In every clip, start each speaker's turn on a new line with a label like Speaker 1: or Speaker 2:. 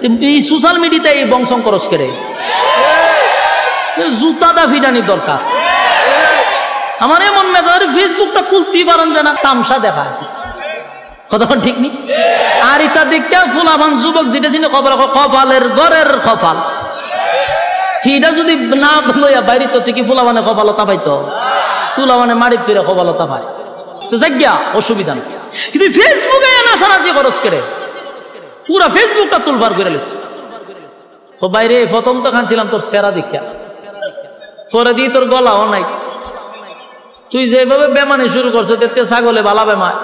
Speaker 1: এই সোশ্যাল মিডিয়াতে এই বংশং খরচ করে জুতা দা ফিডানি দরকার। আমার এমন মেজাজ ফেসবুকটা খুলতেই পারেন যে না, তামসা দেখা কথা ঠিক নি। আর ইতা দেখতে ফুলাবান যুবক যেটা ছিল কপালের ঘরের কপাল, হিটা যদি না লইয়া বাইরে তো থেকে ফুলাবানে কপালতা পাইতো, ফুলাবানে মারিত ফিরে কপালতা পায় তো জায়গা অসুবিধা নেই। কিন্তু ফেসবুকে নাচানাচি খরচ করে পুরা ফেসবুকটা তুলবার করে লেছে। ও বাইরে প্রথম তো খানছিলাম তোর সেরা দীক্ষা, পরে দিয়ে তোর গলাও নাই, তুই যেভাবে বেমানি শুরু করছো দেখতে ছাগলে বালা বেমায়।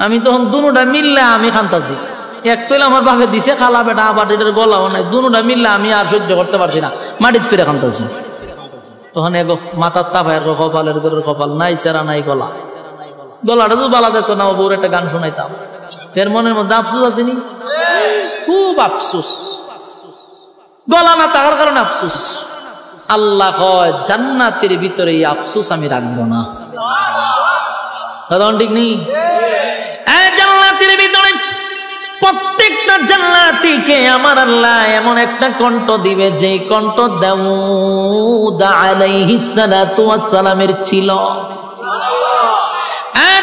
Speaker 1: আমি তখন দুটা মিললে আমি খান্তাছি, এক তৈল আমার বাপে দিছে খালা বেটা, আবার এটার গলাও নাই, দুটা মিললে আমি আর সহ্য করতে পারছি না, মাটির ফিরে খান্তাছি। তখন এগো মাথার তাপায় কপালের ঘরের কপাল নাই, চেরা নাই গলা, গলাটা তো বালা দেখতো না, বউর একটা গান শোনাইতাম। এর মনের মধ্যে আফসোস আসেনি, খুব আফসোস, গলা না থাকার কারণে আফসোস। আল্লাহ কয় জান্নাতের ভিতরে এই আফসোস আমি রাখবো না, ঠিক নেই। জান্নাতের ভিতরে প্রত্যেকটা জান্নাতীকে আমার আল্লাহ এমন একটা কণ্ঠ দিবে যে কণ্ঠ দাউদ আলাইহিস সালাতু ওয়াস সালামের ছিল।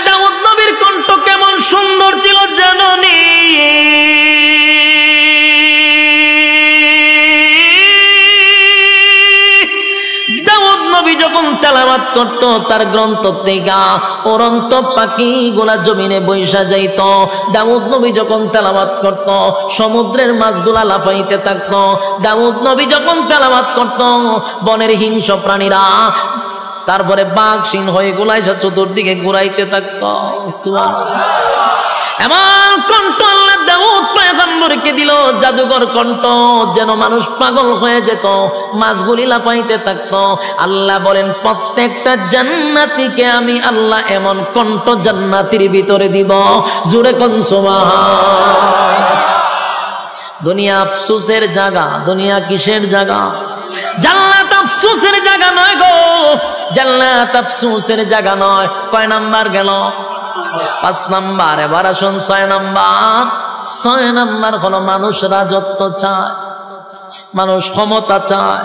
Speaker 1: দাউদ নবীর কণ্ঠ কেমন সুন্দর ছিল জানেননি? দাউদ নবী যখন তেলাওয়াত করত তার গ্রন্থ থেকে অরন্ত পাখি গুলা জমিনে বৈশা যাইত। দাউদ নবী যখন তেলাওয়াত করত সমুদ্রের মাছগুলা লাফাইতে থাকতো। দাউদ নবী যখন তেলাওয়াত করত বনের হিংস্র প্রাণীরা, তারপরে বাঘ সিংহ হয়ে গুলাইসা চতুর্দিকে ঘুরাইতে থাকতো। এমন কণ্ঠ আল্লাহ দাউদ পয়গম্বরকে দিল, জাদুঘর কণ্ঠ, যেন মানুষ পাগল হয়ে যেত, মাছগুলি লাফাইতে থাকতো। আল্লাহ বলেন প্রত্যেকটা জান্নাতীকে আমি আল্লাহ এমন কণ্ঠ জান্নাতের ভিতরে দিব। জোরে কোন সুবহান। দুনিয়া আফসোসের জায়গা, দুনিয়া কিসের জায়গা? জান্নাত আফসোসের জায়গা নয় গো, জান্নাত আফসোসের জায়গা নয়। কয় নাম্বার গেল? 5 নাম্বার। এবার আসুন 6 নাম্বার। 6 নাম্বার হলো মানুষ রাজত্ব চায়, মানুষ ক্ষমতা চায়,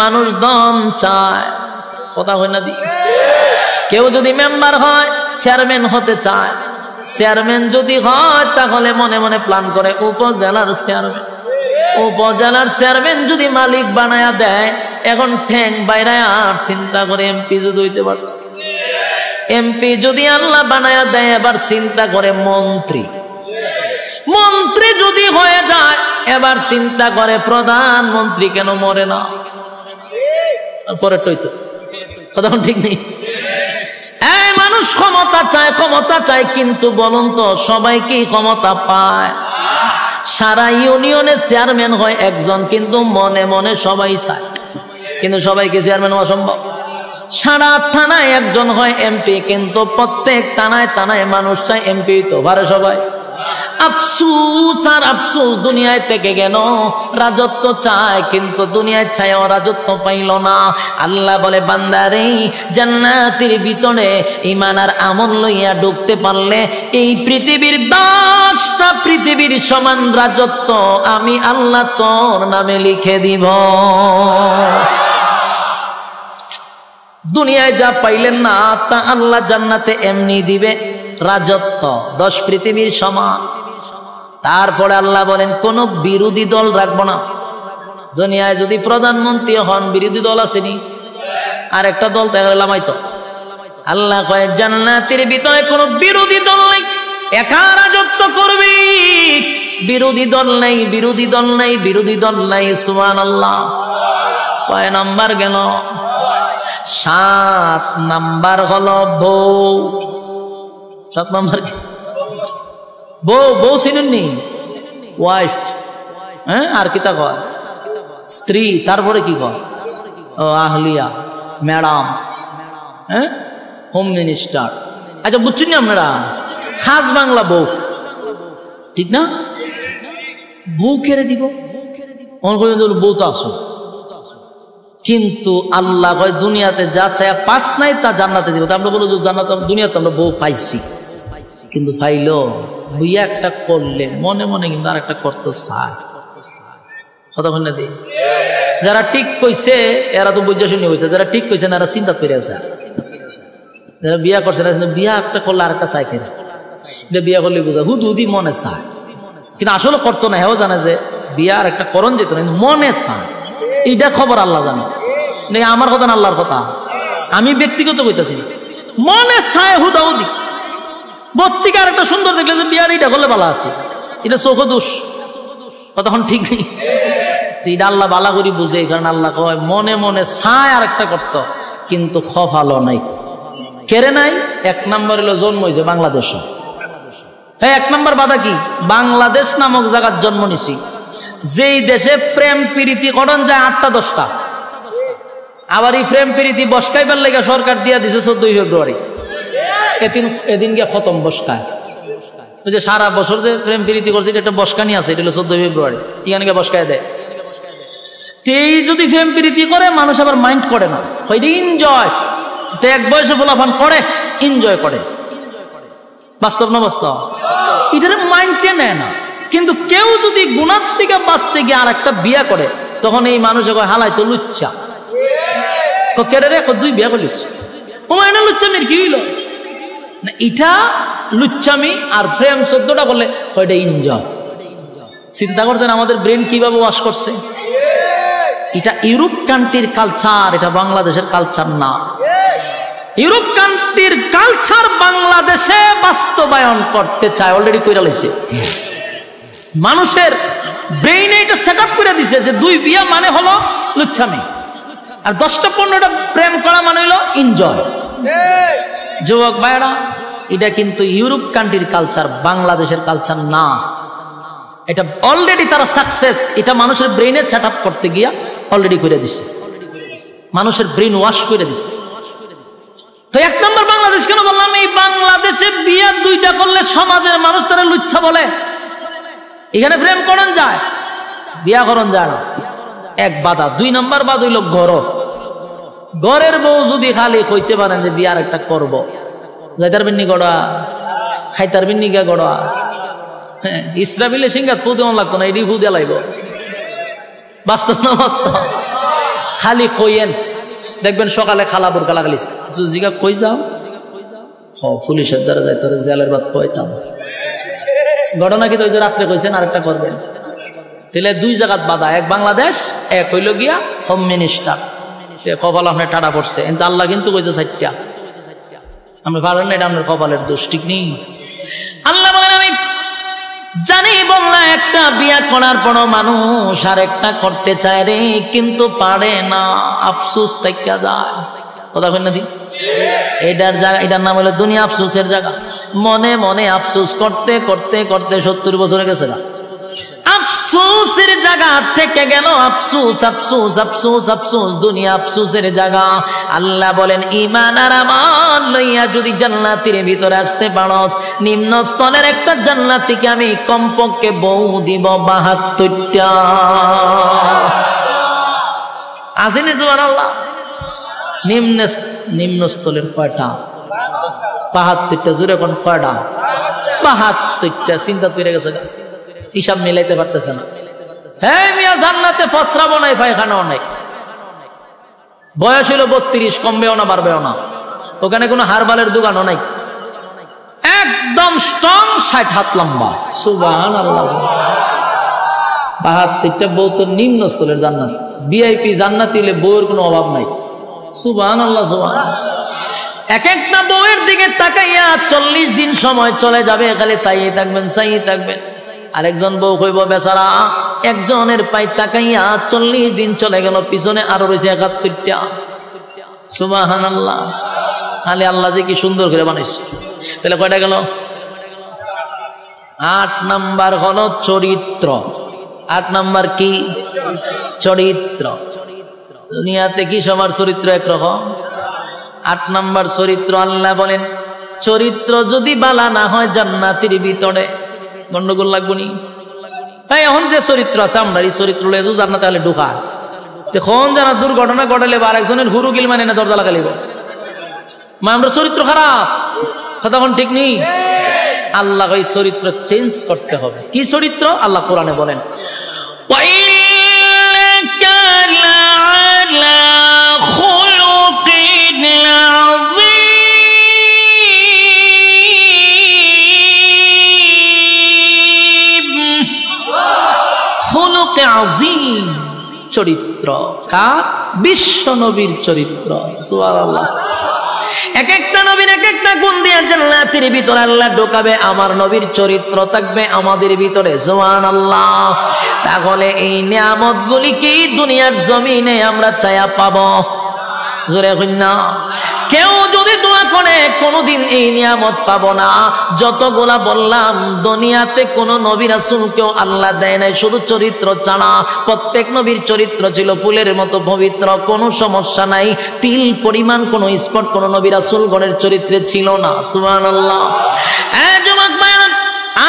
Speaker 1: মানুষ ধন চায়। কথা হয় না দি? কেউ যদি মেম্বার হয়, চেয়ারম্যান হতে চায়। চেয়ারম্যান যদি হয় তাহলে মনে মনে প্ল্যান করে উপজেলার চেয়ারম্যান। উপজেলার চেয়ারম্যান যদি মালিক বানায়া দেয়, এখন ঠ্যাং বাইরে আর চিন্তা করে এমপি যদি হইতে পারে। এমপি যদি আল্লাহ বানায়া দেয়, এবার চিন্তা করে মন্ত্রী। মন্ত্রী যদি হয়ে যায়, এবার চিন্তা করে প্রধানমন্ত্রী কেন মরে না। পরে টইতো কথা ঠিক নেই। এই মানুষ ক্ষমতা চায়, ক্ষমতা চায়, কিন্তু বলুন তো সবাই কি ক্ষমতা পায়? সারা ইউনিয়নের চেয়ারম্যান হয় একজন, কিন্তু মনে মনে সবাই চায়, কিন্তু সবাইকে চেয়ারম্যান হওয়া সম্ভব? সারা থানায় একজন হয় এমপি, কিন্তু প্রত্যেক থানায় থানায় মানুষ চায় এমপি তো পারে সবাই। আফসোস আর আফসোস, দুনিয়ায় থেকে গেল, রাজত্ব চায় কিন্তু দুনিয়ায় ছায়াও রাজত্ব পাইল না। আল্লাহ বলে বান্দারে জান্নাতের ভিতরে ঈমান আর আমল লইয়া ঢুকতে পারলে এই পৃথিবীর 10টা পৃথিবীর সমান রাজত্ব আমি আল্লাহ তোর নামে লিখে দিব। দুনিয়ায় যা পাইলেন না তা আল্লাহ জান্নাতে এমনি দিবে, রাজত্ব 10 পৃথিবীর সমান। তারপরে আল্লাহ বলেন কোন বিরোধী দল রাখবো না। দুনিয়ায় যদি প্রধানমন্ত্রী হন, বিরোধী দল আসেনি, আর একটা দল তাহলে লামাইতো। আল্লাহ কয় জান্নাতের ভিতরে কোনো বিরোধী দল নেই, একা রাজত্ব করবি, বিরোধী দল নেই, বিরোধী দল নেই, বিরোধী দল নেই। সুবহানাল্লাহ। কয় নাম্বার গেল? 7 নাম্বার হলো বউ। 7 নাম্বার কি? বউ। বউ চিনেননি? ওয়াইফ। হ্যাঁ, আর কি তা কয়? স্ত্রী। তারপরে কি কয়? ও আহলিয়া, ম্যাডাম, হ্যাঁ, হোম মিনিস্টার। আচ্ছা বুঝছেন না আপনারা? খাস বাংলা বউ, ঠিক না? বউ কেড়ে দিব, বউ তো আসো। কিন্তু আল্লাহ কয় দুনিয়াতে যা চায় 5 নাই তা জান্নাতে দিব। আমরা বলবো জান্নাত দুনিয়াতে আমরা বউ পাইছি, কিন্তু ফাইলো বিয়া একটা করলে মনে মনে কিন্তু আর একটা করতে চায়। কতক্ষণ না দিই যারা ঠিক কইছে এরা তো বুঝা শুনি হয়েছে, যারা ঠিক কইছে না এরা চিন্তা করে আছে। যারা বিয়া করছে বিয়া একটা করলে আর একটা চাই কেন, বিয়া করলে বোঝা হুদি মনে চায়, কিন্তু আসলে করতো না। হেও জানে যে বিয়া আর একটা করণ যেত না, কিন্তু মনে চায়। এইটা খবর আল্লাহ জানে, আমার কথা না আল্লাহর কথা, আমি ব্যক্তিগত কইতাছি। মনে চায় হুদাহুদি বত্তিকে আর একটা সুন্দর দেখলে যে বিয়ার এইটা করলে ভালো আছে, এটা চোখ দোষ, কতক্ষণ ঠিক নেই। এটা আল্লাহ বালা করি বুঝে, কারণ আল্লাহ কয় মনে মনে চায় আর একটা করতো, কিন্তু খফালো নাই, কেড়ে নাই। এক নম্বর হলো জন্ম হয়েছে বাংলাদেশে। হ্যাঁ, এক নম্বর বাধা কি? বাংলাদেশ নামক জায়গার জন্ম নিছি, যেই দেশে প্রেম প্রীতি করণ যায় 8টা 10টা। আবার এই প্রেম প্রীতি বসকাইবার লেগে সরকার দিয়া দিছে 14 ফেব্রুয়ারি। এদিন গিয়ে খতম বসকায়। ওই যে সারা বছর যে প্রেম প্রীতি করছে এটা বসকানি আছে, এটা হলো 14 ফেব্রুয়ারি, এখানে গিয়ে বসকায় দেয়। তেই যদি প্রেম প্রীতি করে মানুষ আবার মাইন্ড করে না, এনজয়। তো এক বয়সে ফলাফান করে, এনজয় করে। বাস্তব না বাস্তব? এটার মাইন্ডে নেয় না। কিন্তু কেউ যদি গুণার থেকে বাঁচতে গিয়ে আর একটা বিয়া করে, তখন এই মানুষ হালাই তো লুচ্চা। কেড়ে রে 2 বিয়া করিস, ও মাইনা লুচ্চামির কি হইল না? এটা লুচ্চামি। আর প্রেম 14টা বললে ওইটা এনজয়। চিন্তা করছেন আমাদের ব্রেন কিভাবে ওয়াশ করছে? এটা ইউরোপ কান্ট্রির কালচার, এটা বাংলাদেশের কালচার না। ইউরোপ কান্ট্রির কালচার বাংলাদেশে বাস্তবায়ন করতে চায়, অলরেডি কইরা লইছে। মানুষের ব্রেইনে এটা সেট আপ করে দিছে যে 2 বিয়া মানে হলো লুচ্ছামি, আর 10টা 15টা প্রেম করা মানে হলো এনজয়। যুবক ভাইরা, এটা কিন্তু ইউরোপ কান্ট্রির কালচার, বাংলাদেশের কালচার না। এটা অলরেডি তারা সাকসেস, এটা মানুষের ব্রেইনে সেট আপ করতে গিয়া অলরেডি করে দিছে, মানুষের ব্রেইন ওয়াশ করে দিছে। তো এক নম্বর বাংলাদেশ কেন বললাম? এই বাংলাদেশে বিয়া 2টা করলে সমাজের মানুষ তারা লুচ্ছা বলে। এখানে প্রেম করণ যায়, বিয়া করণ যায় না, এক বাধা। 2 নম্বর বাধা হইল ঘরের বউ যদি খালি কইতে পারেন যে বিয়ার একটা করবো, যাইতার বিন্নি গড়া, খাইতার বিন্নি গা গড়া। হ্যাঁ, ইসরাফিলে সিংহাত ফুদেও লাগতো না, এটি ফুদে লাগবে। বাস্তব না বাস্তব? খালি কইয়েন, দেখবেন সকালে খালা বোরকা লাগালিস, জিগা কই যাও, পুলিশের দ্বারা যাই তোর জেলের ভাত খাইতাম। ঘটনা কি? তো ওই যে রাত্রে কইছেন আরেকটা করবেন। তাহলে 2 জায়গাত বাধা, এক বাংলাদেশ, এক হইল গিয়া হোম মিনিস্টার। কপাল আপনার টাটা পড়ছে, কিন্তু আল্লাহ কিন্তু কইছে 4টা। আমি পারেন না, এটা আপনার কপালের দোষ, ঠিক নেই। আল্লাহ বলেন আমি জানি বললা একটা বিয়া করার পরও মানুষ আর একটা করতে চায় রে, কিন্তু পারে না, আফসোস থেকে যায়। কথা কই না দি? এটার জায়গা, এটার নাম হলো দুনিয়া আফসোসের জায়গা। মনে মনে আফসোস করতে করতে করতে 70 বছরে গেছে না, আফসোসের জায়গা থেকে গেল আফসোস আফসোস আফসোস আফসোস, দুনিয়া আফসোসের জায়গা। আল্লাহ বলেন ঈমান আর আমাল লইয়া যদি জান্নাতের ভিতরে আসতে পারস, নিম্ন স্তরের একটা জান্নাতীকে আমি কমপক্ষে বউ দিব 72টা। আসেনি সুবহানাল্লাহ? নিম্ন স্তরের কয়টা? 72টা। জোরে কোন কয়টা? 72টা। চিন্তা করে গেছে, হিসাব মিলাইতে পারতেছে না। হ্যাঁ মিয়া, জান্নাতে ফসরাবো নাই, পায়খানাও নাই। বয়স হইল 32, কমবেও না বাড়বেও না। ওখানে কোনো হারবালের দোকানও নাই, একদম স্ট্রং, 60 হাত লম্বা। সুবহানাল্লাহ। 72টা বউ তো নিম্ন স্তরের জান্নাত, ভিআইপি জান্নাতি হলে বউয়ের কোনো অভাব নাই। সুবহানাল্লাহ সুবহানাল্লাহ। এক একটা বউয়ের দিকে তাকাইয়া 40 দিন সময় চলে যাবে, খালি তাইয়ে থাকবেন, চাইয়ে থাকবেন। আরেকজন বউ কইব বেচারা, একজনের পাই তাকাইয়া 40 দিন চলে গেল, পিছনে আরো রয়েছে 71টা। সুবহানাল্লাহ। তাহলে আল্লাহ যে কি সুন্দর করে বানাইছে। তাহলে কয়টা গেল? 8 নাম্বার হলো চরিত্র। 8 নাম্বার কি? চরিত্র। দুনিয়াতে কি সবার চরিত্র একরকম? 8 নাম্বার চরিত্র। আল্লাহ বলেন চরিত্র যদি বালা না হয় জান্নাতের ভিতরে গন্ডগোল লাগবো নি? এখন যে চরিত্র আছে আমরা, এই চরিত্র লয়ে জান্নাতে হলে ঢুকা, তখন যারা দুর্ঘটনা ঘটালে বা আরেকজনের হুরু গিল মানে না দরজা লাগালিব, আমরা চরিত্র খারাপ, তখন ঠিক নেই। আল্লাহ ওই চরিত্র চেঞ্জ করতে হবে। কি চরিত্র? আল্লাহ কোরআনে বলেন চরিত্র কার? বিশ্ব নবীর চরিত্র। সুবহানাল্লাহ। এক একটা নবীর এক একটা গুণ দিয়ে জান্নাতের ভিতরে আল্লাহ ঢোকাবে, আমার নবীর চরিত্র থাকবে আমাদের ভিতরে। সুবহানাল্লাহ। তাহলে এই নিয়ামতগুলি কি দুনিয়ার জমিনে আমরা চায়া পাবো? জোরে কই না। কেউ যদি দোয়া করে কোনোদিন এই নিয়ামত পাবো না। যতগুলা বললাম দুনিয়াতে কোন নবী রাসূলকেও আল্লাহ দেয় নাই শুধু চরিত্র ছাড়া। প্রত্যেক নবীর চরিত্র ছিল ফুলের মতো পবিত্র, কোনো সমস্যা নাই। তিল পরিমাণ কোনো স্পট কোন নবী রাসূলগণের চরিত্রে ছিল না। সুবহানাল্লাহ। যুবক ভাইরা,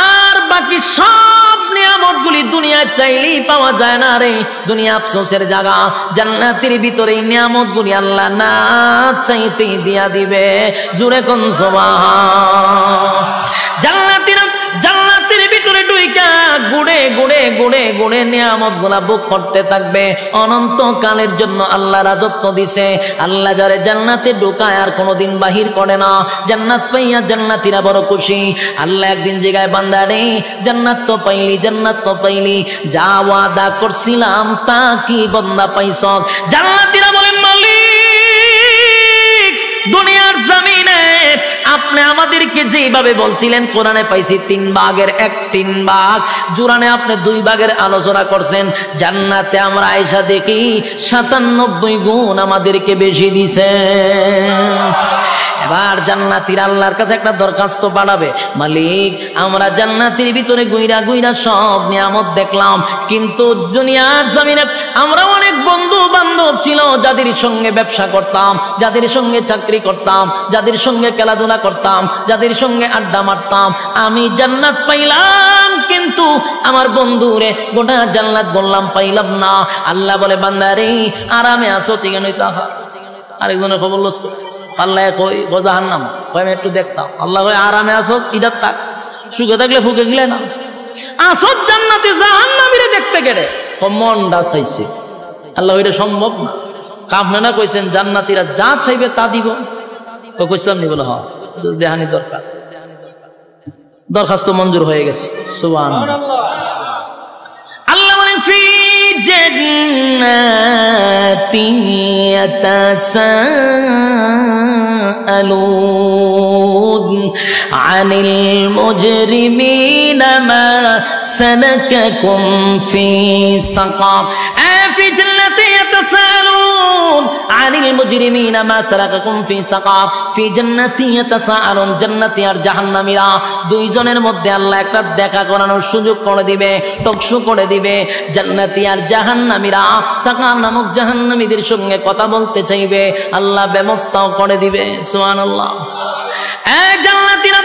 Speaker 1: আর বাকি সব নিয়ামতগুলি দুনিয়ায় চাইলেই পাওয়া যায় না রে। দুনিয়া আফসোসের জায়গা। জান্নাতের ভিতরে নিয়ামতগুলি আল্লাহ না চাইতেই দিয়া দিবে। জোরে কোন সুবহান। জান্নাতের ভিতরে ঢুইকা গুড়ে গুড়ে গুড়ে গুড়ে নিয়ামতগুলা ভোগ করতে থাকবে অনন্তকালের জন্য। আল্লাহ রাজত্ব দিছে। আল্লাহ যারে জান্নাতে ঢুকায় আর কোনোদিন বাহির করে না। জান্নাত পাইয়া জান্নাতীরা বড় খুশি। আল্লাহ একদিন জায়গায় বান্দা রে জান্নাত তো পাইলি, জান্নাত তো পাইলি, যা ওয়াদা করছিলাম তা কি বান্দা পাইছ? জান্নাতীরা বলেন মালিক, দুনিয়ার জমিনে আপনি আমাদেরকে যেভাবে বলছিলেন কোরআনে পাইছি 3 ভাগের 1 ভাগ, জুরানে আপনি 2 ভাগের আলোচনা করছেন। জান্নাতে আমরা আয়েশা দেখি 97 গুণ আমাদেরকে বেশি দিছে। এবার জান্নাতীর আল্লাহর কাছে একটা দরখাস্ত পাঠাবে, মালিক আমরা জান্নাতের ভিতরে গুইরা গুইরা সব নিয়ামত দেখলাম, কিন্তু দুনিয়ার জমিনে আমরা অনেক বন্ধু বান্ধব ছিল যাদের সঙ্গে ব্যবসা করতাম, যাদের সঙ্গে চাকরি করতাম, যাদের সঙ্গে খেলাধুলা করতাম, যাদের সঙ্গে আড্ডা মারতাম। আমি জান্নাত পাইলাম কিন্তু আমার বন্ধুরে গোটা জান্নাত বললাম পাইলাম না। আল্লাহ বলে বান্দারে আরামে আছো ঠিক নই তাহা। আরেকজনের খবর লস আল্লাহ কই জাহান্নাম কই আমি একটু দেখতাম। আল্লাহ কই আরামে আসো ইদার থাক, সুখে থাকলে ফুকে গেলে না। আসো জান্নাতে জাহান্নামীরে দেখতে গেলে মনটা চাইছে। আল্লাহ এটা সম্ভব না। কাফনা কইছেন জান্নাতীরা যা চাইবে তা দিব। কইছিলাম নি বলে হ্যাঁ দেহানি দরকার। দরখাস্ত মঞ্জুর হয়ে গেছে। সুবহানাল্লাহ। আল্লাহ বলেন ফি জান্নাতিন ইয়াতাসাআলুন আনিল মুজরিমিনা মা সালাকাকুম ফি সাকার। ফি জান্নাতিন ইয়াতাসাআলুন আনিল মুজরিমিনা মা সালাকাকুম ফি সাকার। ফি জান্নাতিন ইয়াতাসাআলুন, জান্নাতি আর জাহান্নামীরা দুইজনের মধ্যে আল্লাহ একটা দেখা করানোর সুযোগ করে দিবে, টকশো করে দিবে। জান্নাতি আর জাহান্নামীরা সাকার নামক জাহান্নামীদের সঙ্গে কথা বলতে চাইবে, আল্লাহ ব্যবস্থাও করে দিবে। সুবহানাল্লাহ। জান্নাতীরা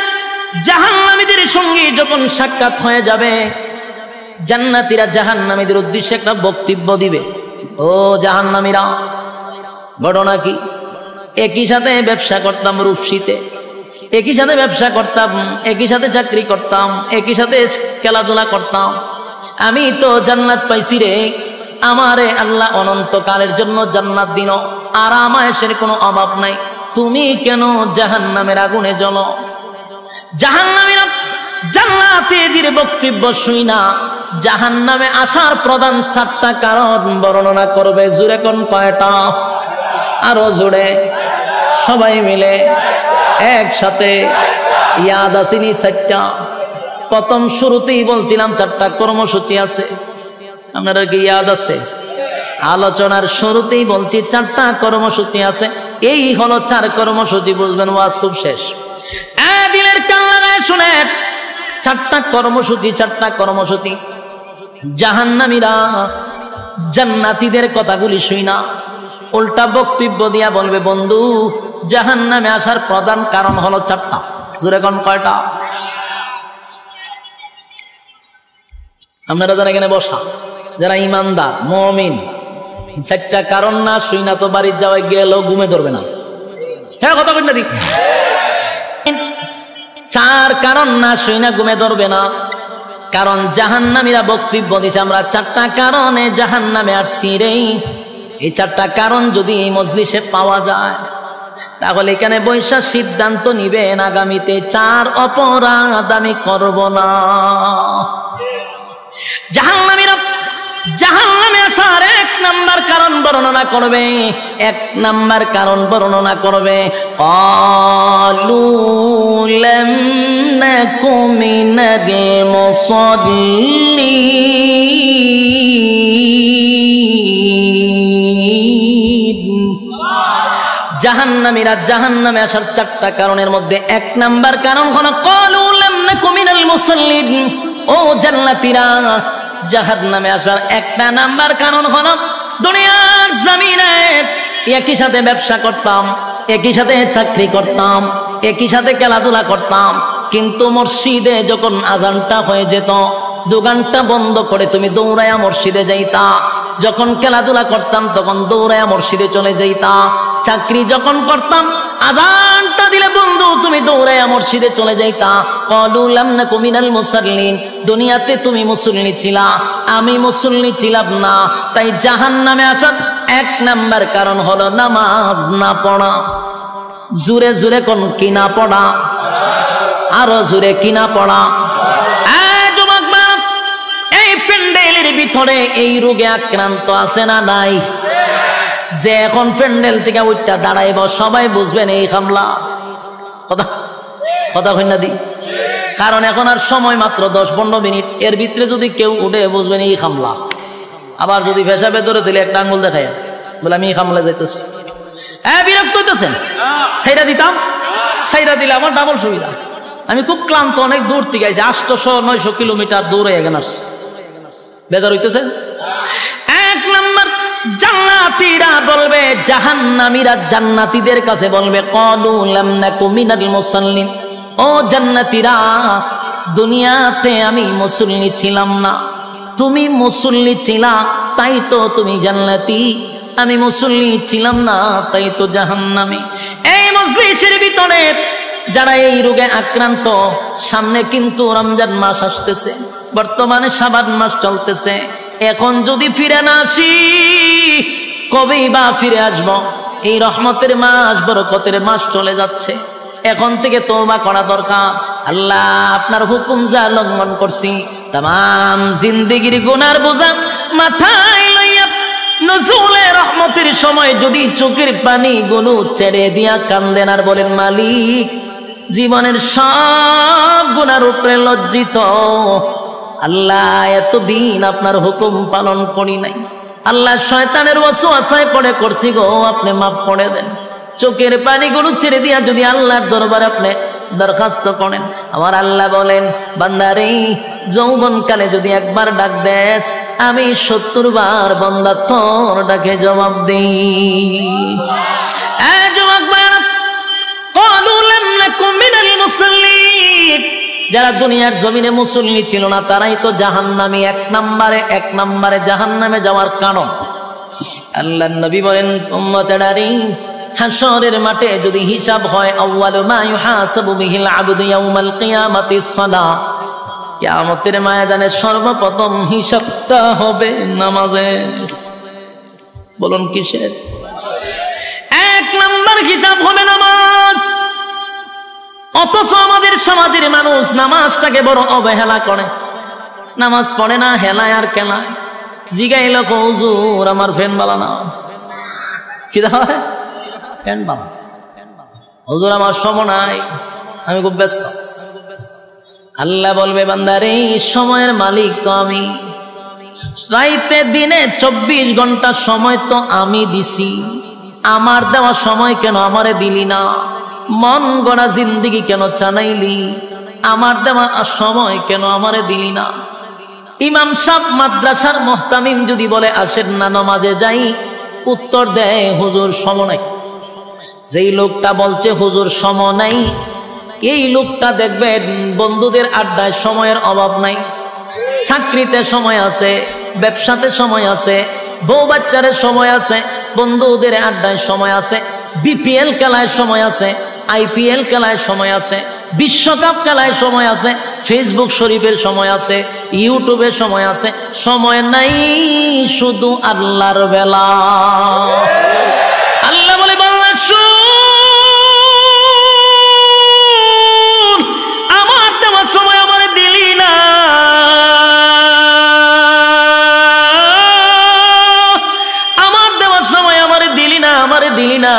Speaker 1: জাহান্নামীদের সঙ্গে যখন সাক্ষাৎ হয়ে যাবে, জান্নাতীরা জাহান্নামীদের উদ্দেশ্যে একটা বক্তব্য দিবে। ও জাহান্নামীরা, ঘটনা কি? একই সাথে ব্যবসা করতাম রূপসীতে, একই সাথে ব্যবসা করতাম, একই সাথে চাকরি করতাম, একই সাথে খেলাধুলা করতাম। আমি তো জান্নাত পাইছি রে, আমারে আল্লাহ অনন্তকালের জন্য জান্নাত দিন, আর আরামায়েশের কোনো অভাব নাই। তুমি কেন জাহান্নামের আগুনে জ্বলো? জাহান্নামীরা জান্নাতীদের বক্তব্য শুই না জাহান্নামে আসার প্রধান 4টা কারণ বর্ণনা করবে। জোরে কোন কয়টা? আরো জোরে সবাই মিলে একসাথে। ইয়াদ আসেনি 4টা? প্রথম শুরুতেই বলছিলাম 4টা কর্মসূচি আছে, আপনারা কি ইয়াদ আছে? আলোচনার শুরুতেই বলছি 4টা কর্মসূচি আছে। এই হলো 4 কর্মসূচি, বুঝবেন ওয়াজ খুব শেষ। দিলের কান লাগায় শুনেন, 4টা কর্মসূচি, 4টা কর্মসূচি। জাহান্নামীরা জান্নাতীদের কথাগুলি শুই না, উল্টা বক্তব্য দিয়া বলবে বন্ধু জাহান্নামে আসার প্রধান কারণ হলো 4টা। জোরে কোন কয়টা? আপনারা যারা এখানে বসা, যারা ইমানদার মুমিন, 4টা কারণ না শুই না তো বাড়ির যাওয়ায় গেলেও ঘুমে ধরবে না। হ্যাঁ কথা বল না। চার কারণ না শুই না ঘুমে ধরবে না। কারণ জাহান্নামীরা বক্তব্য দিচ্ছে আমরা চারটা কারণে জাহান্নামে আসছি রে। এই চারটা কারণ যদি এই মজলিসে পাওয়া যায় তাহলে এখানে বৈশা সিদ্ধান্ত নিবেন আগামীতে চার অপরাধ আমি করব না। জাহান্নামে আসার এক নাম্বার কারণ বর্ণনা করবে, এক নাম্বার কারণ বর্ণনা করবে ক্বালু লাম নাকু মিনাল মুসাল্লিন। জাহান্নামীরা জাহান্নামে আসার চারটা কারণের মধ্যে এক নাম্বার কারণ হলো ক্বালু লাম নাকু মিনাল মুসাল্লিন। ও জান্নাতীরা, জাহান্নামে আসার একটা নাম্বার কারণ হলো দুনিয়ার জমিনে একই সাথে ব্যবসা করতাম, একই সাথে চাকরি করতাম, একই সাথে খেলাধুলা করতাম, কিন্তু মসজিদে যখন আজানটা হয়ে যেত দোকানটা বন্ধ করে তুমি দৌড়ায়া মসজিদে যাইতা। যখন খেলাধুলা করতাম তখন দৌড়ায়া মসজিদে চলে যাইতা। চাকরি যখন করতাম আজানটা দিলে বন্ধু তুমি দৌড়ায়া মসজিদে চলে যাইতা। ক্বালু লাম নাকু মিনাল মুসাল্লিন। দুনিয়াতে তুমি মুসল্লি ছিলা, আমি মুসল্লি ছিলাম না। তাই জাহান্নামে আসার এক নাম্বার কারণ হলো নামাজ না পড়া। জোরে জোরে কোন কি না পড়া, আরো জোরে কি না পড়া। এই প্যান্ডেলের ভিতরে এই রোগে আক্রান্ত আছে না নাই? যে এখন প্যান্ডেল থেকে উঠটা দাঁড়াইব সবাই বুঝবেন এই হামলা। কথা কথা কই না দি? কারণ এখন আর সময় মাত্র 10-15 মিনিট, এর ভিতরে যদি কেউ উঠে বুঝবেন এই হামলা। আবার যদি পেশাবে ধরে তুলে একটা আঙ্গুল দেখায় বলে আমি এই হামলা যাইতেছি, বিরক্ত হইতেছেন? সাইরা দিতাম, সাইরা দিলে আমার ডাবল সুবিধা। আমি খুব ক্লান্ত, অনেক দূর থেকে আইছি, 800-900 কিলোমিটার দৌড়ে এগেন আসছি, বেজার হইতেছে। এক নাম্বার জান্নাতীরা বলবে, জাহান্নামীরা জান্নাতীদের কাছে বলবে ক্বালু লাম নাকু মিনাল মুসাল্লিন। ও জান্নাতীরা, দুনিয়াতে আমি মুসল্লি ছিলাম না, তুমি মুসল্লি ছিলা তাই তো তুমি জান্নাতি, আমি মুসল্লি ছিলাম না তাই তো জাহান্নামী। এই মজলিসের ভিতরে যারা এই রোগে আক্রান্ত, সামনে কিন্তু রমজান মাস আসতেছে, বর্তমানে শাবান মাস চলতেছে। এখন যদি ফিরে না আসি কবেই বা ফিরে আসবো? এই রহমতের মাস, বরকতের মাস চলে যাচ্ছে। এখন থেকে তওবা করা দরকার। আল্লাহ আপনার হুকুম যা লঙ্ঘন করছি, তাম জিন্দেগির গুনার বোঝা মাথায় লইয়া নজুলে রহমতের সময় যদি চোখের পানি গুলো ছেড়ে দিয়া কান্দেন আর বলেন মালিক জীবনের সব গুনার উপরে লজ্জিত, আল্লাহ এতদিন আপনার হুকুম পালন করি নাই, আল্লাহ শয়তানের ওয়াসওয়াসায় পড়ে করছি গো, আপনি মাফ করে দেন। চোখের পানিগুলো ছেড়ে দিয়া যদি আল্লাহর দরবারে আপনি দরখাস্ত করেন, আমার আল্লাহ বলেন বান্দারে যৌবন কালে যদি একবার ডাক দেস আমি 70 বার বান্দা তোর ডাকে জবাব দেই। যারা দুনিয়ার জমিনে মুসল্লি ছিল না তারাই তো জাহান্নামী। এক নম্বরে জাহান্নামে যাওয়ার কারণ। আল্লাহর নবী বলেন উম্মতেরারে, হাশরের মাঠে যদি হিসাব হয়, আউয়ালু মা ইউহাসাবু বিহিল আবদু ইয়াউমাল কিয়ামাতিস সালাহ, কিয়ামতের ময়দানে সর্বপ্রথম হিসাবটা হবে নামাজে। বলুন কিসের? 1 নম্বর হিসাব হবে নামাজ। অথচ আমাদের সমাজের মানুষ নামাজটাকে বড় অবহেলা করে, নামাজ পড়ে না, হেলায় আর কেলায়। জিগাইল হুজুর আমার ফ্যান বালা না, কি হয় ফ্যান বালা, হুজুর আমার সময় নাই, আমি খুব ব্যস্ত। আল্লাহ বলবে বান্দারে সময়ের মালিক তো আমি, রাইতে দিনে 24 ঘন্টা সময় তো আমি দিছি, আমার দেওয়া সময় কেন আমারে দিলি না? মন গড়া জিন্দেগি কেন চালাইলি? আমার দেওয়া সময় কেন আমারে দিলি না? ইমাম সাহেব মাদ্রাসার মুহতামিম যদি বলে আসেন না নামাজে যাই, উত্তর দেয় হুজুর সময় নাই। যেই লোকটা বলছে হুজুর সময় নাই, এই লোকটা দেখবেন বন্ধুদের আড্ডায় সময়ের অভাব নাই, চাকরিতে সময় আছে, ব্যবসাতে সময় আছে, বউ বাচ্চারে সময় আছে, বন্ধুদের আড্ডায় সময় আছে, বিপিএল খেলায় সময় আছে, আইপিএল খেলায় সময় আছে, বিশ্বকাপ খেলায় সময় আছে, ফেসবুক শরীফের সময় আছে, ইউটিউবের সময় আছে, সময় নাই শুধু আল্লাহর বেলা। আল্লাহ বলে বান্দা শুন, আমার দেওয়ার সময় আমার দিলি না,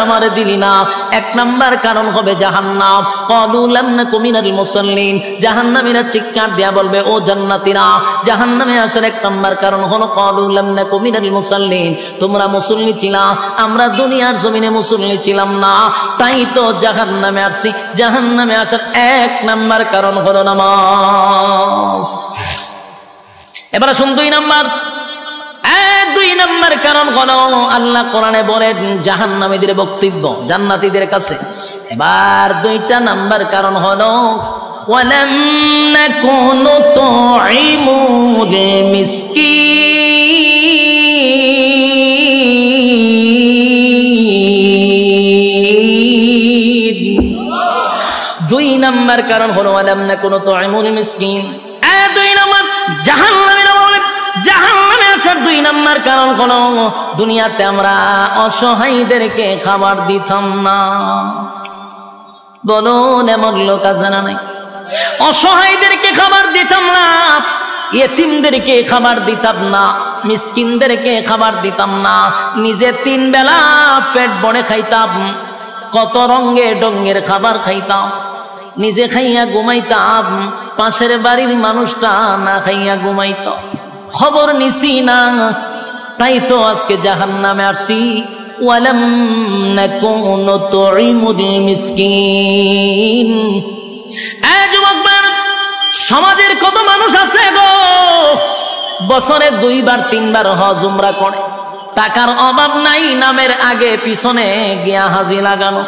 Speaker 1: আমারে দিলি না। এক নাম্বার কারণ হবে জাহান্নাম। ক্বালু লাম নাকু মিনাল মুসাল্লিন, জাহান্নামীরা চিৎকার দিয়া বলবে ও জান্নাতীরা, জাহান্নামে আসার এক নাম্বার কারণ হলো ক্বালু লাম নাকু মিনাল মুসাল্লিন, তোমরা মুসল্লি ছিলা, আমরা দুনিয়ার জমিনে মুসল্লি ছিলাম না, তাই তো জাহান্নামে আসছি। জাহান্নামে আসার এক নাম্বার কারণ হলো নামাজ। এবার শুন দুই নাম্বার, দুই নাম্বার কারণ হলো আল্লাহ কোরআনে বলেন জাহান্নামীদের বক্তব্য জান্নাতীদের কাছে। এবার দুইটা নাম্বার কারণ হলো ওয়ালাম নাকুনু তুইমুল মিসকিন। দুই নাম্বার কারণ হলো ওয়ালাম নাকুনু তুইমুল মিসকিন। দুই নাম্বার জাহান্নামীরা বলে জাহান্নামে আসার দুই নাম্বার কারণ হলো দুনিয়াতে আমরা অসহায়দেরকে খাবার দিতাম না। বলুন এমন লোক আছে না নাই? অসহায়দেরকে খাবার দিতাম না, ইয়েতিমদেরকে খাবার দিতাম না, মিসকিনদেরকে খাবার দিতাম না, নিজে তিন বেলা পেট ভরে খাইতাম, কত রঙে ডঙ্গের খাবার খাইতাম, নিজে খাইয়া ঘুমাইতাম, পাশের বাড়ির মানুষটা না খাইয়া ঘুমাইত, খবর নিছি না, তাই তো আজকে জাহান্নামে আসছি। ওয়ালাম নাকুনু তুইমুল মিসকিন। যুবক, সমাজের কত মানুষ আছে গো, বছরে 2 বার 3 বার হজ উমরা করে, টাকার অভাব নাই, নামের আগে পিছনে গিয়া হাজি লাগানো।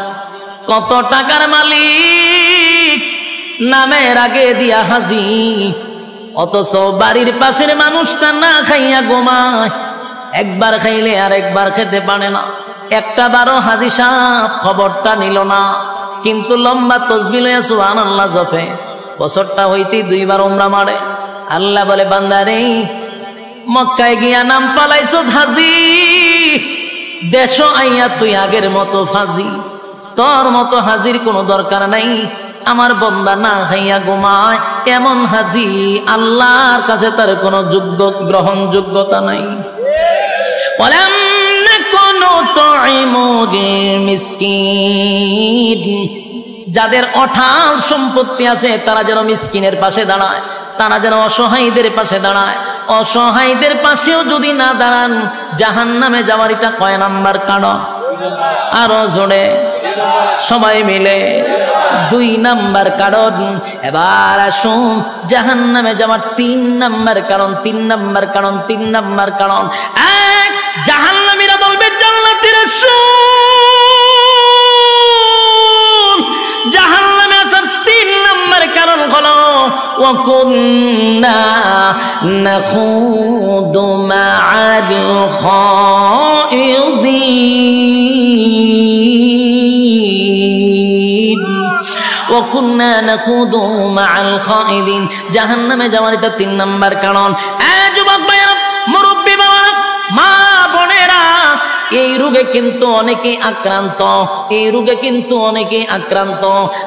Speaker 1: কত টাকার মালিক, নামের আগে দিয়া হাজি, অথচ বাড়ির পাশের মানুষটা না খাইয়া ঘুমায়, একবার খাইলে আর একবার খেতে পারে না। একটা বারো হাজি সাহেব খবরটা নিল না, কিন্তু লম্বা তসবিহ লইয়া সুবহানাল্লাহ জপে, বছরটা হইতে 2 বার উমরা মারে। আল্লাহ বলে বান্দারে, মক্কায় গিয়া নাম পালাইছ হাজি, দেশ আইয়া তুই আগের মতো ফাজি, তোর মতো হাজির কোনো দরকার নাই। আমার বান্দা না খাইয়া ঘুমায়, এমন হাজি আল্লাহর কাছে তার কোনো গ্রহণযোগ্যতা নাই। ওয়ালাম নাকুনু তুইমুল মিসকিন। যাদের অঢাল সম্পত্তি আছে তারা যেন মিসকিনের পাশে দাঁড়ায়, তারা যেন অসহায়দের পাশে দাঁড়ায়। অসহায়দের পাশেও যদি না দাঁড়ান, জাহান্নামে যাওয়ার এটা কয় নাম্বার কারণ? আরো জোরে সবাই মিলে 2 নাম্বার কারণ। এবার আসুন জাহান্নামে যাওয়ার 3 নাম্বার কারণ। 3 নাম্বার কারণ, 3 নাম্বার কারণ। এক, জাহান্নামীরা বলবে জান্নাতীরা শুন, জাহান্নামে আসার 3 নাম্বার কারণ হলো ওয়া কুন্না নাখুদু মা'আল খাইদিন। ওয়া কুন্না নাখুদু মা'আল খাইদিন। জাহান্নামে যাওয়ার এটা 3 নাম্বার কারণ। যুবক ভাইরা, মুরব্বী বাবারা, মা বোনেরা, এই রোগে কিন্তু অনেকেই আক্রান্ত, এই রোগে কিন্তু অনেকেই আক্রান্ত।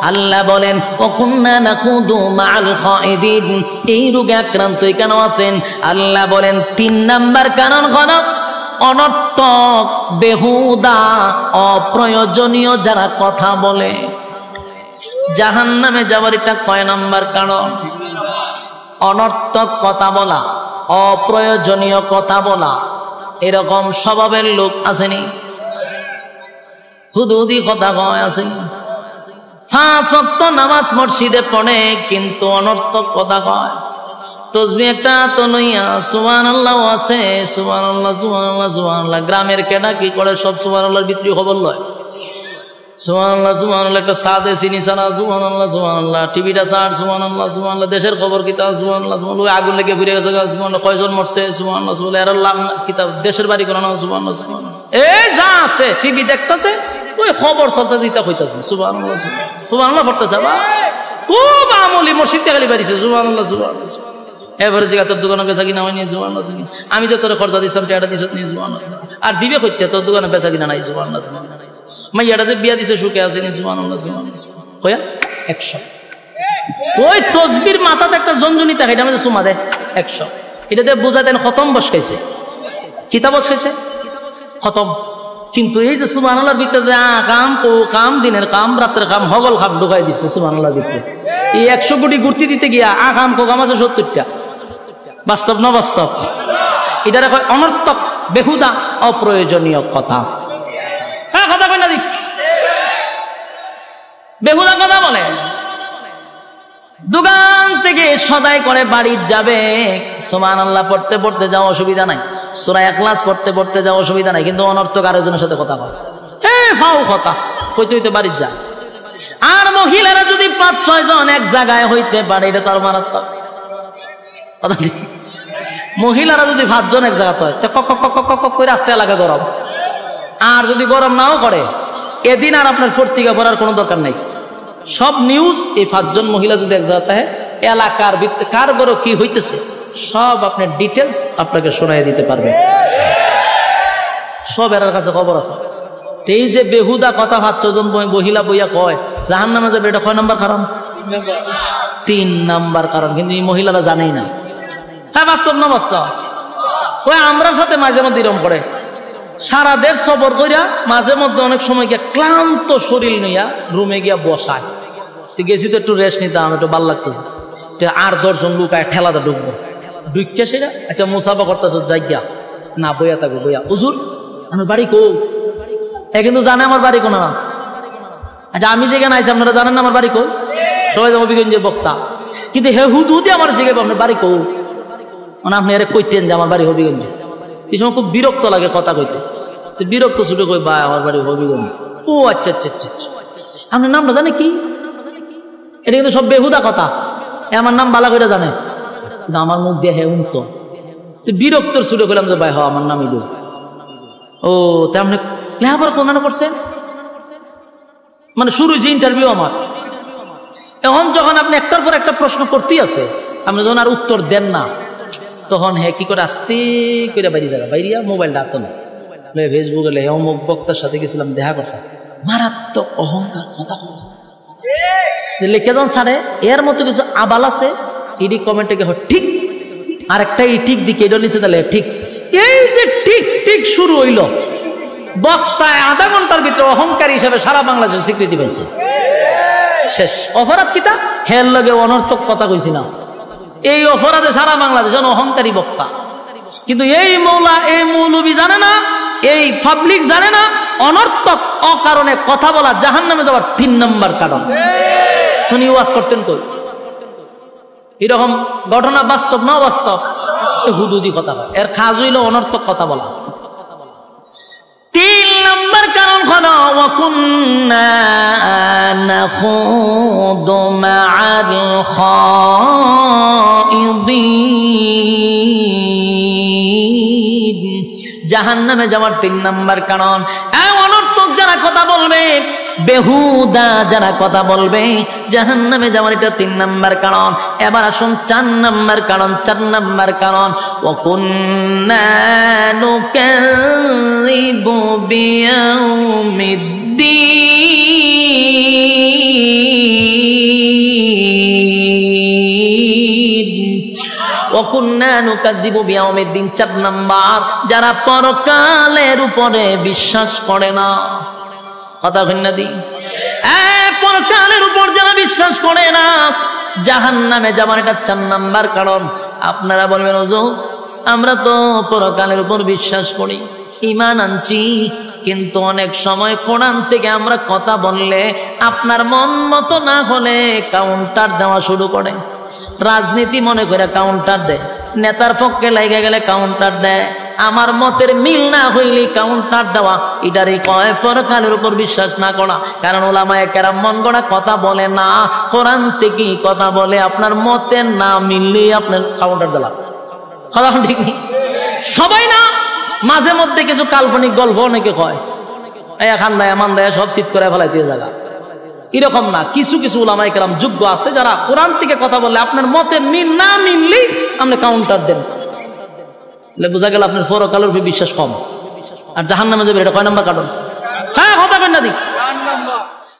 Speaker 1: আল্লাহ বলেন ওয়া কুন্না নাখুদু মা'আল খাইদিন। এই রোগে আক্রান্ত কেন আছেন? আল্লাহ বলেন 3 নাম্বার কারণ হলো অনর্থক, বেহুদা, অপ্রয়োজনীয় যারা কথা বলে। জাহান্নামে যাওয়ার এটা কয় নাম্বার কারণ? অনর্থক কথা বলা, অপ্রয়োজনীয় কথা বলা। এরকম স্বভাবের লোক আসেনি? হুদুদি কথা কয় আসেনি? 5 ওয়াক্ত নামাজ মসজিদে পড়ে, কিন্তু অনর্থক কথা কয়। তসবিহ একটা তো লইয়া সুবহানাল্লাহ আছে, সুবহানাল্লাহ সুবহানাল্লাহ সুবহানাল্লাহ। গ্রামের কেডা কি করে সব সুবহানাল্লাহর ভিতরে খবর লয়। সুবহানাল্লাহ সুবহানাল্লাহ, একটা সাদে চিনি ছাড়া সুবহানাল্লাহ সুবহানাল্লাহ, টিভিটা ছাড় সুবহানাল্লাহ সুবহানাল্লাহ, দেশের খবর কিতাব সুবহানাল্লাহ সুবহানাল্লাহ, আগুন লেগে ঘুরে গেছে সুবহানাল্লাহ, কয়জন মরছে সুবহানাল্লাহ সুবহানাল্লাহ, এর লাভ কিতাব দেশের বাড়ি করানো সুবহানাল্লাহ সুবহানাল্লাহ। এই যা আছে টিভি দেখতেছে, ওই খবর চলতে দিতে হইতাছে সুবহানাল্লাহ সুবহানাল্লাহ পড়তেছে। খুব আমলি মসজিদে খালি বাড়িছে সুবহানাল্লাহ সুবহানাল্লাহ। এবারে জিগা তোর দোকানে বেচা কিনা হয়নি সুবহানাল্লাহ। আমি যে তোর খরচা দিছিলাম টাকাটা দিছত নি সুবহানাল্লাহ। আর দিবে কইতে তোর দোকানে বেচা কিনা নাই সুবহানাল্লাহ সুবহানাল্লাহ। মাইয়াটাতে বিয়া দিতে সুখে আসেনি সুবহানাল্লাহ সুবহানাল্লাহ। কয়া 100 ওই তসবির মাথাতে একটা জঞ্জনি থাকে, এটা আমাদের সুমা দেয় 100। এটাতে বোঝা দেন খতম বসাইছে, কিতাব বসাইছে খতম। কিন্তু এই যে সুবহানাল্লাহর ভিতরে কাম কাম দিনের কাম রাত্রের কাম হগল খাম ঢুকাই দিচ্ছে সুবহানাল্লাহর ভিতরে। এই 100 কোটি ঘুরতে দিতে গিয়া কাম কাম আছে 70টা। বাস্তব না বাস্তব? এটার অনর্থক বেহুদা অপ্রয়োজনীয় কথা। হ্যাঁ কথা কই না দিক বেহুদা কথা বলে। দোকান থেকে সদাই করে বাড়ি যাবে, সুবহানাল্লাহ পড়তে পড়তে যাও অসুবিধা নাই, সূরা ইখলাস পড়তে পড়তে যাও অসুবিধা নাই, কিন্তু অনর্থক আরেকজনের সাথে কথা বলে ফাও কথা কইতে হইতে বাড়ি যা। আর মহিলারা যদি 5-6 জন এক জায়গায় হইতে পারে এটা তার মারাত্মক কথা। মহিলারা যদি 5 জন এক জায়গাতে হয় কক কক কক কক করে আসতে লাগে গরম। আর যদি গরম নাও করে এদিন আর আপনার ফর্তিকা পড়ার কোনো দরকার নাই। সব নিউজ এই 5 জন মহিলা যদি এক জায়গাতে হয়, এলাকার ভিত্তি কার গরো কি হইতেছে সব আপনার ডিটেলস আপনাকে শোনাই দিতে পারবে। সব এর কাছে খবর আছে। এই যে বেহুদা কথা 5 জন মহিলা বইয়া কয় জাহান্নামে যাবে, এটা কয় নাম্বার কারণ? 3 নাম্বার কারণ। কিন্তু এই মহিলারা জানেই না। হ্যাঁ বাস্তব না বাস্তব? ওই আমরার সাথে মাঝে মধ্যে এরকম করে সারা দেশ সফর কইরা মাঝে মধ্যে অনেক সময় গিয়া ক্লান্ত শরীর নিয়া রুমে গিয়া বসায়। গেছি তো একটু রেস্ট নিতাম, একটু ভাল লাগতেছে। আর 10 জন লোক ঠেলাতে ঢুকবো, ঢুকছে সেটা আচ্ছা মুসাফা করতেছ যাইয়া না বইয়া থাকবো বইয়া হুজুর আমার বাড়ি কো। কিন্তু জানে আমার বাড়ি কোন না। আচ্ছা আমি যেখানে আইছি আপনারা জানেন না আমার বাড়ি কো? সবাই অভিগঞ্জের বক্তা, কিন্তু হে হুদে আমার জিজ্ঞেস আপনার বাড়ি কো, মানে আপনি আরে কইতেন যে আমার বাড়ি হবিগঞ্জে। এই সময় খুব বিরক্ত লাগে কথা কইতে, তো বিরক্ত ছুটে কই ভাই আমার বাড়ি হবিগঞ্জ। ও আচ্ছা আচ্ছা আচ্ছা আপনার নামটা জানে কি? এটা কিন্তু সব বেহুদা কথা। আমার নাম বালা করে জানে, কিন্তু আমার মুখ দিয়ে হে উনতো বিরক্তর ছুটে করলাম যে ভাই হ আমার নাম ইডু। ও তা আপনি লেখাপড়া কোন করছেন? মানে শুরু যে ইন্টারভিউ আমার। এখন যখন আপনি একটার পর একটা প্রশ্ন করতেই আছে, আপনি যখন আর উত্তর দেন না, তখন হে কি করে আস্তে করে বাইরে জায়গা বাইরিয়া মোবাইলটা হাতে না ফেসবুকে লেহে অমুক বক্তার সাথে গেছিলাম দেখা করতাম, মারাত্মক অহংকার কথা লিখে যখন ছাড়ে এর মতো কিছু আবাল আছে ইডি কমেন্টে গে ঠিক, আর একটা এই ঠিক দিকে এটা নিচে তাহলে ঠিক। এই যে ঠিক ঠিক শুরু হইল, বক্তায় আধা ঘন্টার ভিতরে অহংকারী হিসাবে সারা বাংলাদেশের স্বীকৃতি পাইছে। শেষ অপরাধ কিতা হের লগে অনর্থক কথা কইছি না, এই অপরাধে সারা বাংলাদেশ অহংকারী বক্তা। কিন্তু এই মৌলা এই মৌলবী জানে না, এই পাবলিক জানে না, অনর্থক অকারণে কথা বলা জাহান্নামে যাওয়ার 3 নম্বর কারণ। উনি ওয়াজ করতেন কই? এরকম ঘটনা বাস্তব না বাস্তব? হুদুদি কথা বলে, এর খাজ হইল অনর্থক কথা বলা। 3 নম্বর কারণ হলো ওয়াকুন্না নাখুদু মা'আল খাইদিন। জাহান্নামে যাওয়ার 3 নম্বর কারণ অনর্থক যারা কথা বলবে, বেহুদা যারা কথা বলবে, জাহান্নামে যাওয়ার এটা 3 নম্বর কারণ। এবার আসুন 4 নম্বর কারণ। 4 নম্বর কারণ ওয়াকুন্না নুকাযযিবু বিয়াউমিদ্দিন। ওয়াকুন্না নুকাযযিবু বিয়াউমিদ্দিন 4 নম্বর, যারা পরকালের উপরে বিশ্বাস করে না। কথা কইনা দি পরকালের উপর যারা বিশ্বাস করে না, জাহান্নামে যাবার এটা 4 নম্বর কারণ। আপনারা বলবেন হুজুর আমরা তো পরকালের উপর বিশ্বাস করি, ঈমান আনছি, কিন্তু অনেক সময় কোরআন থেকে আমরা কথা বললে আপনার মন মতো না হলে কাউন্টার দেওয়া শুরু করে। রাজনীতি মনে করে কাউন্টার দেয়, নেতার পক্ষে লাগে গেলে কাউন্টার দেয়, আমার মতের মিল না হইলে কাউন্টার দেওয়া। এটারই কয় পরকালের উপর বিশ্বাস না করা। কারণ উলামায়ে কেরাম মন গড়া কথা বলে না, কোরআন থেকে কথা বলে। আপনার মতের না মিললে আপনার কাউন্টার দিলাম। কথা ঠিক নেই সবাই না, মাঝে মধ্যে কিছু কাল্পনিক গল্প অনেকে কয়, খান দেয় মান দেয় সব সিট করে ফেলাই তুই জায়গা। এরকম না, কিছু কিছু উলামায়ে কেরাম যোগ্য আছে যারা কোরআন থেকে কথা বললে আপনার মতের মিল না মিললেই আপনি কাউন্টার দেন। বোঝা গেল আপনার পরকালের উপর বিশ্বাস কম আর জাহান্নামে যাবে, এটা কয় নাম্বার কারণ? হ্যাঁ কথা বলেন না দিক